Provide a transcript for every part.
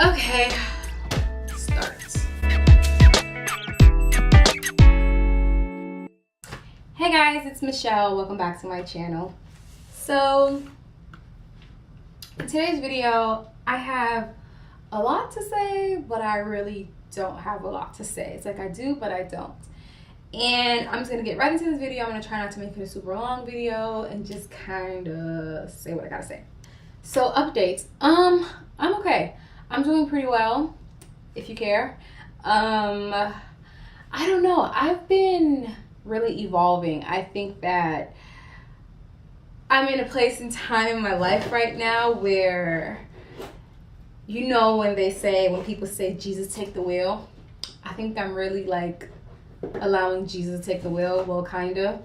Okay, start. Hey guys, it's Michelle. Welcome back to my channel. So, in today's video, I have a lot to say, but I really don't have a lot to say. It's like I do, but I don't. And I'm just gonna get right into this video. I'm gonna try not to make it a super long video and just kind of say what I gotta say. So updates. I'm okay. I'm doing pretty well, if you care. I don't know. I've been really evolving. I think that I'm in a place and time in my life right now where, you know, when people say Jesus take the wheel, I think I'm really like allowing Jesus to take the wheel, well, kind of.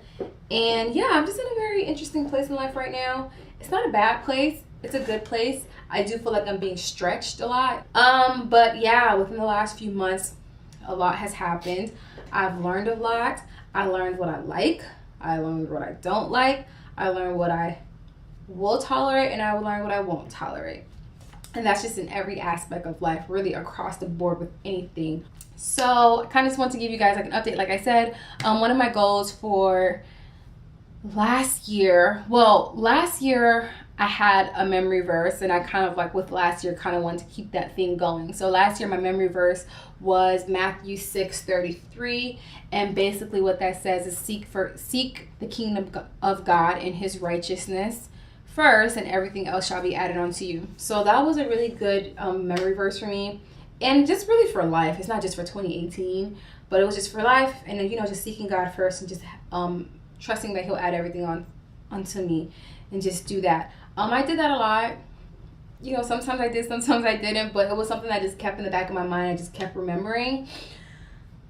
And yeah, I'm just in a very interesting place in life right now. It's not a bad place. It's a good place. I do feel like I'm being stretched a lot. But yeah, within the last few months, a lot has happened. I've learned a lot. I learned what I like. I learned what I don't like. I learned what I will tolerate, and I will learn what I won't tolerate. And that's just in every aspect of life, really across the board with anything. So I kind of just want to give you guys like an update. Like I said, one of my goals for last year I had a memory verse, and I kind of like with last year kind of wanted to keep that theme going. So last year my memory verse was Mathew 6:33, and basically what that says is seek the kingdom of God and his righteousness first, and everything else shall be added on to you. So that was a really good memory verse for me, and just really for life. It's not just for 2018, but it was just for life, and then, you know, just seeking God first and just trusting that he'll add everything on onto me, and just do that. I did that a lot. You know, sometimes I did, sometimes I didn't, but it was something that just kept in the back of my mind. I just kept remembering.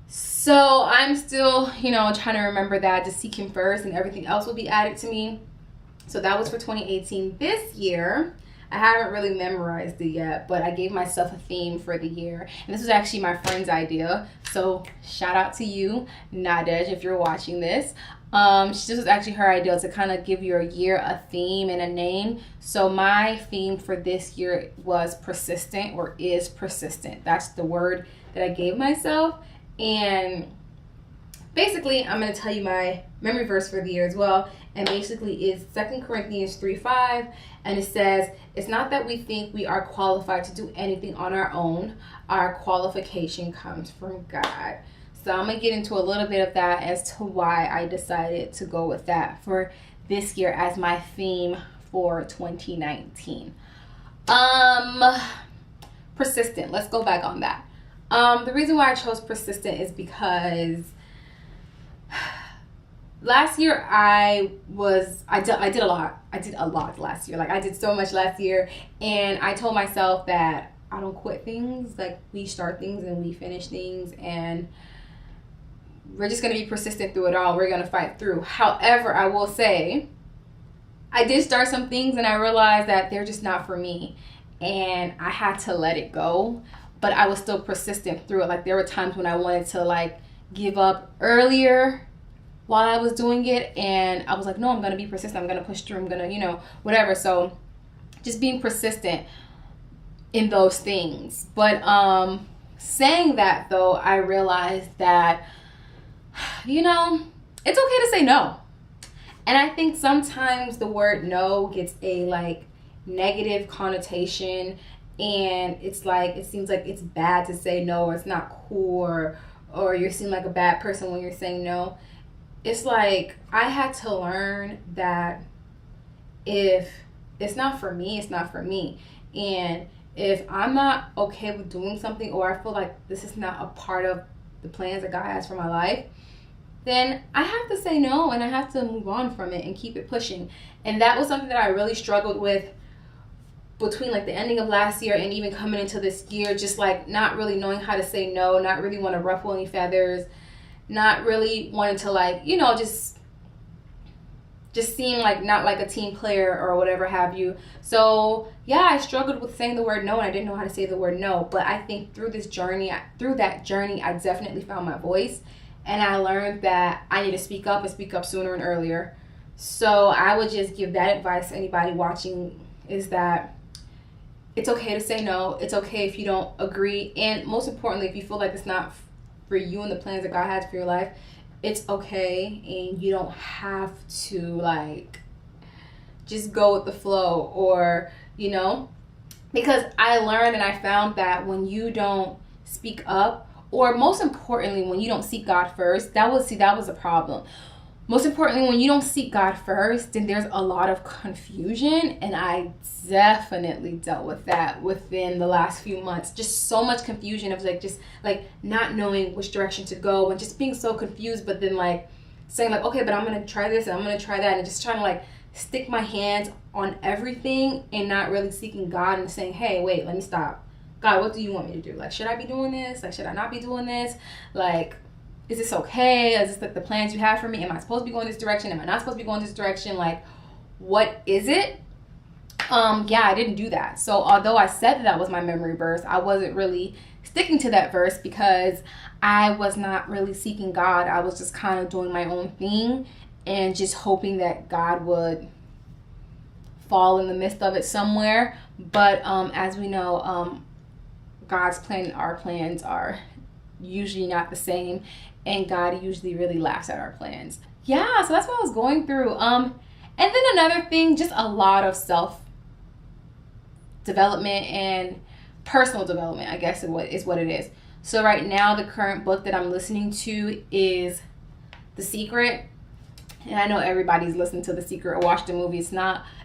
So I'm still, you know, trying to remember that, just seek him first and everything else will be added to me. So that was for 2018. This year, I haven't really memorized it yet, but I gave myself a theme for the year. And this was actually my friend's idea. So shout out to you, Nadej, if you're watching this. This was actually her idea to kind of give your year a theme and a name. So my theme for this year was persistent, or is persistent. That's the word that I gave myself. And basically, I'm going to tell you my memory verse for the year as well. And basically is 2 Corinthians 3:5. And it says, it's not that we think we are qualified to do anything on our own. Our qualification comes from God. So I'm going to get into a little bit of that as to why I decided to go with that for this year as my theme for 2019. Persistent. Let's go back on that. The reason why I chose persistent is because last year I did a lot. I did a lot last year. Like, I did so much last year, and I told myself that I don't quit things. Like, we start things and we finish things, and we're just going to be persistent through it all. We're going to fight through. However, I will say I did start some things and I realized that they're just not for me, and I had to let it go, but I was still persistent through it. Like, there were times when I wanted to like give up earlier while I was doing it, and I was like, no, I'm going to be persistent. I'm going to push through. I'm going to, you know, whatever. So just being persistent in those things. But saying that though, I realized that, you know, it's okay to say no. And I think sometimes the word no gets a like negative connotation, and it's like, it seems like it's bad to say no, or it's not cool, or you seem like a bad person when you're saying no. It's like, I had to learn that if it's not for me, it's not for me. And if I'm not okay with doing something, or I feel like this is not a part of the plans that God has for my life, then I have to say no, and I have to move on from it and keep it pushing. And that was something that I really struggled with between like the ending of last year and even coming into this year, just like not really knowing how to say no, not really want to ruffle any feathers, not really wanting to like, you know, just seem like not like a team player or whatever have you. So yeah, I struggled with saying the word no, and I didn't know how to say the word no. But I think through that journey, I definitely found my voice, and I learned that I need to speak up, and speak up sooner and earlier. So I would just give that advice to anybody watching, is that it's okay to say no. It's okay if you don't agree. And most importantly, if you feel like it's not for you and the plans that God has for your life, it's okay. And you don't have to like just go with the flow, or, you know, because I learned and I found that when you don't speak up, or most importantly, when you don't seek God first, that was a problem. Most importantly, when you don't seek God first, then there's a lot of confusion. And I definitely dealt with that within the last few months. Just so much confusion of like, just like not knowing which direction to go, and just being so confused, but then like saying like, okay, but I'm going to try this and I'm going to try that. And just trying to like stick my hands on everything and not really seeking God and saying, hey, wait, let me stop. God, what do you want me to do? Like, should I be doing this? Like, should I not be doing this? Like, is this okay? Is this like the plans you have for me? Am I supposed to be going this direction? Am I not supposed to be going this direction? Like, what is it? Yeah, I didn't do that. So although I said that was my memory verse, I wasn't really sticking to that verse because I was not really seeking God. I was just kind of doing my own thing and just hoping that God would fall in the midst of it somewhere. But as we know, God's plan and our plans are usually not the same, and God usually really laughs at our plans. Yeah, so that's what I was going through. And then another thing, just a lot of self development and personal development, I guess is what it is. So right now, the current book that I'm listening to is The Secret. And I know everybody's listened to The Secret or watched the movie.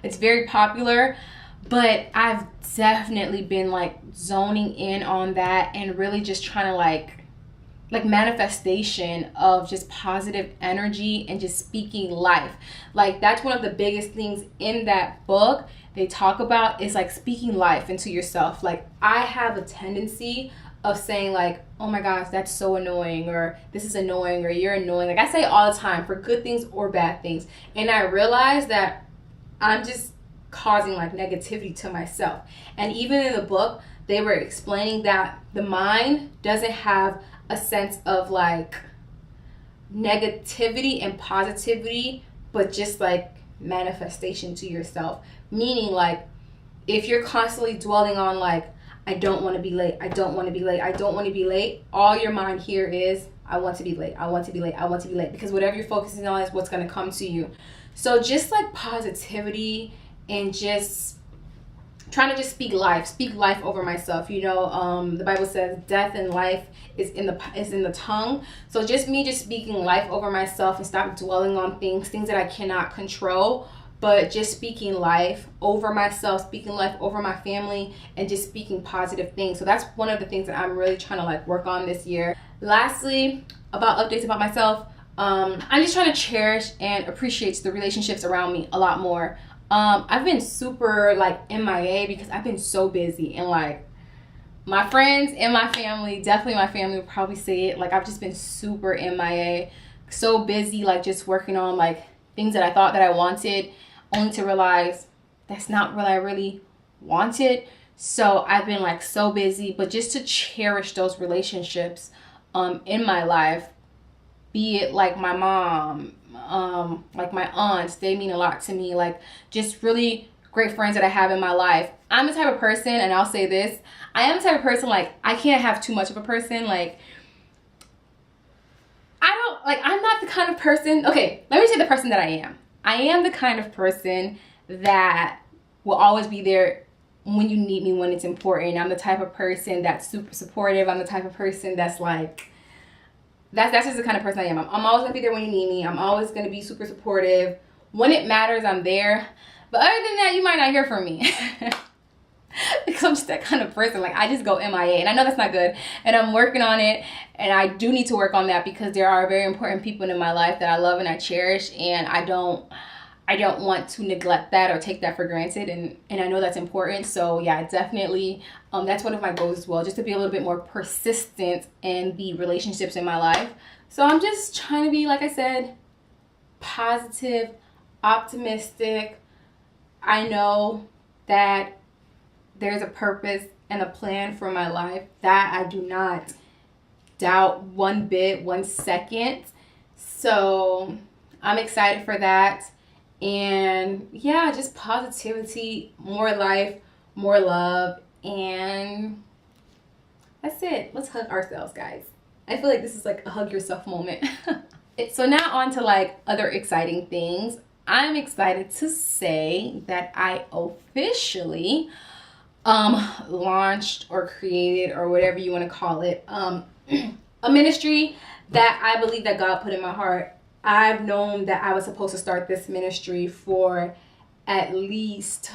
It's very popular, but I've definitely been like zoning in on that and really just trying to like manifestation of just positive energy and just speaking life. Like that's one of the biggest things in that book they talk about is like speaking life into yourself. Like I have a tendency of saying like, oh my gosh, that's so annoying, or this is annoying, or you're annoying. Like I say all the time for good things or bad things. And I realize that I'm just causing like negativity to myself. And even in the book, they were explaining that the mind doesn't have a sense of like negativity and positivity, but just like manifestation to yourself. Meaning like if you're constantly dwelling on like, I don't want to be late, I don't want to be late, I don't want to be late, all your mind here is, I want to be late, I want to be late, I want to be late. Because whatever you're focusing on is what's going to come to you. So just like positivity and just trying to just speak life over myself. You know, the Bible says death and life is in the tongue. So just me just speaking life over myself and stop dwelling on things that I cannot control, but just speaking life over myself, speaking life over my family, and just speaking positive things. So that's one of the things that I'm really trying to like work on this year. Lastly, about updates about myself, I'm just trying to cherish and appreciate the relationships around me a lot more. I've been super like MIA because I've been so busy, and like my friends and my family, definitely my family would probably say it, like I've just been super MIA, so busy like just working on like things that I thought that I wanted, only to realize that's not what I really wanted. So I've been like so busy, but just to cherish those relationships in my life, be it like my mom, like my aunts, they mean a lot to me. Like just really great friends that I have in my life. I'm the type of person, and I'll say this, I am the type of person like I can't have too much of a person. Like I'm not the kind of person, okay, let me say the person that I am. I am the kind of person that will always be there when you need me, when it's important. I'm the type of person that's super supportive. I'm the type of person that's like, that's just the kind of person I am. I'm always gonna be there when you need me. I'm always gonna be super supportive. When it matters, I'm there. But other than that, you might not hear from me. Because I'm just that kind of person. Like I just go MIA, and I know that's not good, and I'm working on it, and I do need to work on that because there are very important people in my life that I love and I cherish, and I don't want to neglect that or take that for granted, and I know that's important. So yeah, definitely that's one of my goals as well, just to be a little bit more persistent in the relationships in my life. So I'm just trying to be, like I said, positive, optimistic. I know that there's a purpose and a plan for my life that I do not doubt one bit, 1 second. So I'm excited for that. And yeah, just positivity, more life, more love, and that's it. Let's hug ourselves, guys. I feel like this is like a hug yourself moment. So now on to like other exciting things. I'm excited to say that I officially launched or created, or whatever you want to call it, a ministry that I believe that God put in my heart. I've known that I was supposed to start this ministry for at least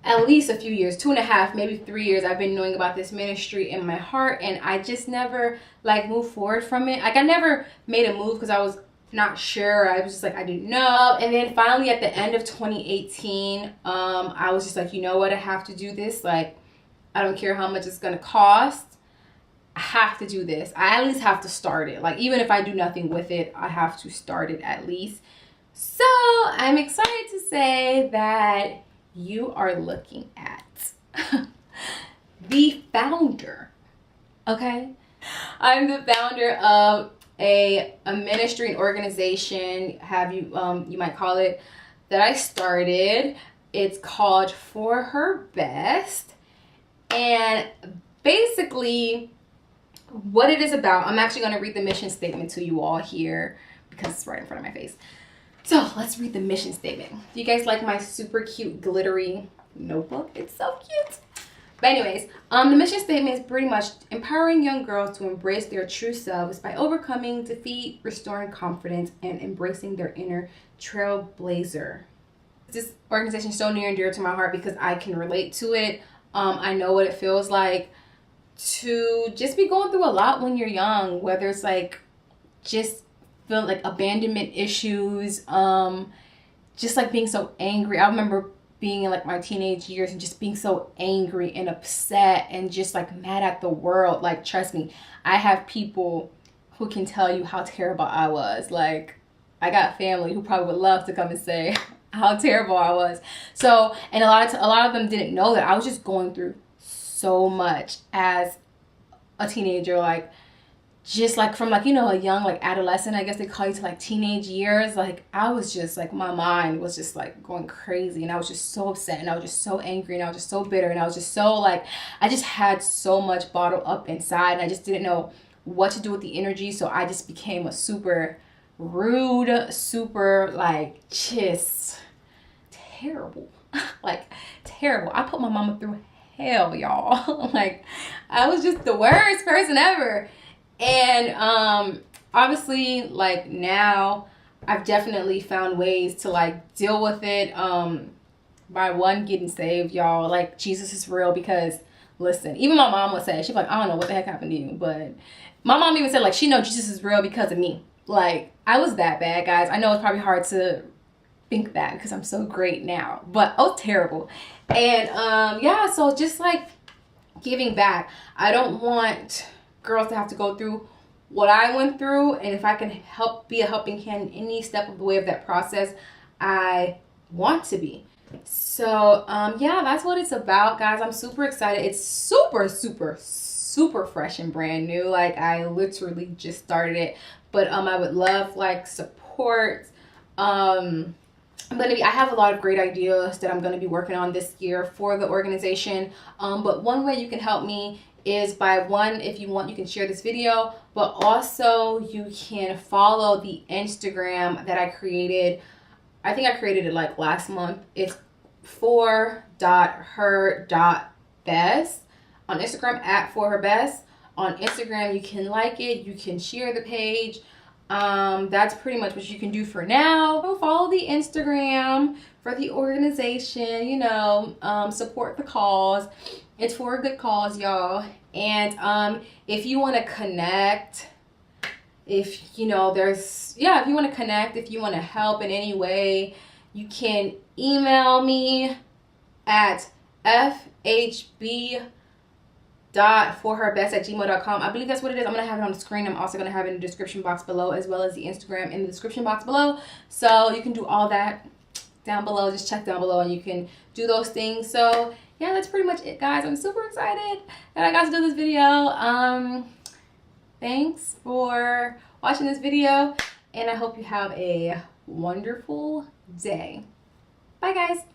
a few years, 2.5, maybe 3 years. I've been knowing about this ministry in my heart, and I just never like moved forward from it. Like I never made a move because I was not sure. I was just like, I didn't know. And then finally at the end of 2018, I was just like, you know what, I have to do this. Like, I don't care how much it's gonna cost, I have to do this. I at least have to start it. Like, even if I do nothing with it, I have to start it at least. So I'm excited to say that you are looking at the founder. Okay, I'm the founder of a ministry and organization, you might call it, that I started. It's called For Her Best, and basically what it is about, I'm actually going to read the mission statement to you all here because it's right in front of my face. So let's read the mission statement. Do you guys like my super cute glittery notebook? It's so cute. But anyways, the mission statement is pretty much empowering young girls to embrace their true selves by overcoming defeat, restoring confidence, and embracing their inner trailblazer. This organization is so near and dear to my heart because I can relate to it. I know what it feels like to just be going through a lot when you're young, whether it's like just feel like abandonment issues, just like being so angry. I remember being in like my teenage years and just being so angry and upset and just like mad at the world. Like, trust me, I have people who can tell you how terrible I was. Like, I got family who probably would love to come and say how terrible I was. So, and a lot of them didn't know that I was just going through so much as a teenager, like just like from like, you know, a young like adolescent, I guess they call you, to like teenage years. Like I was just like, my mind was just like going crazy, and I was just so upset, and I was just so angry, and I was just so bitter, and I was just so like, I just had so much bottled up inside, and I just didn't know what to do with the energy. So I just became a super rude, super like just terrible, like terrible. I put my mama through hell, y'all. Like I was just the worst person ever. And obviously like now I've definitely found ways to like deal with it, by one, getting saved, y'all. Like Jesus is real, because listen, even my mom would say, she'd be like, I don't know what the heck happened to you, but my mom even said like she knows Jesus is real because of me. Like I was that bad, guys. I know it's probably hard to think that because I'm so great now, but I was terrible. And yeah, so just like giving back. I don't want girls to have to go through what I went through, and if I can help be a helping hand in any step of the way of that process, I want to be. So yeah, that's what it's about, guys. I'm super excited. It's super fresh and brand new. Like I literally just started it, but I would love like support. I have a lot of great ideas that I'm going to be working on this year for the organization, but one way you can help me is by, one, if you want, you can share this video, but also you can follow the Instagram that I created. I think I created it like last month. It's for.her.best on Instagram, at forherbest. On Instagram, you can like it, you can share the page. That's pretty much what you can do for now. So follow the Instagram for the organization, you know, support the cause. It's for a good cause, y'all. And if you want to connect, if you know there's, yeah, if you want to connect, if you want to help in any way, you can email me at fhb.forherbest@gmail.com. I believe that's what it is. I'm gonna have it on the screen. I'm also gonna have it in the description box below, as well as the Instagram in the description box below, so you can do all that down below. Just check down below and you can do those things. So yeah, that's pretty much it, guys. I'm super excited that I got to do this video. Thanks for watching this video, and I hope you have a wonderful day. Bye, guys.